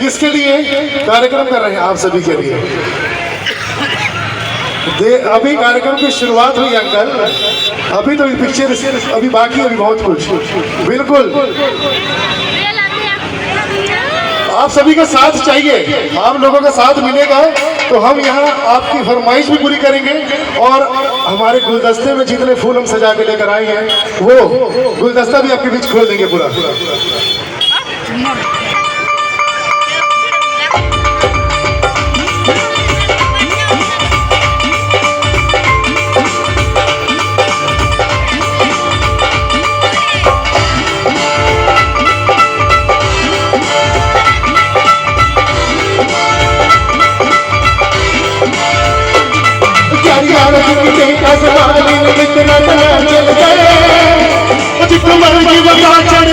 किसके लिए कार्यक्रम कर रहे हैं? आप सभी के लिए। अभी कार्यक्रम की शुरुआत हुई अंकल, अभी तो पिक्चर अभी बाकी, अभी बहुत कुछ। बिल्कुल आप सभी का साथ चाहिए, आप लोगों का साथ मिलेगा तो हम यहाँ आपकी फरमाइश भी पूरी करेंगे। और हमारे गुलदस्ते में जितने फूल हम सजा के लेकर आए हैं वो गुलदस्ता भी आपके बीच खोल देंगे पूरा। जितना मर्जी बता चढ़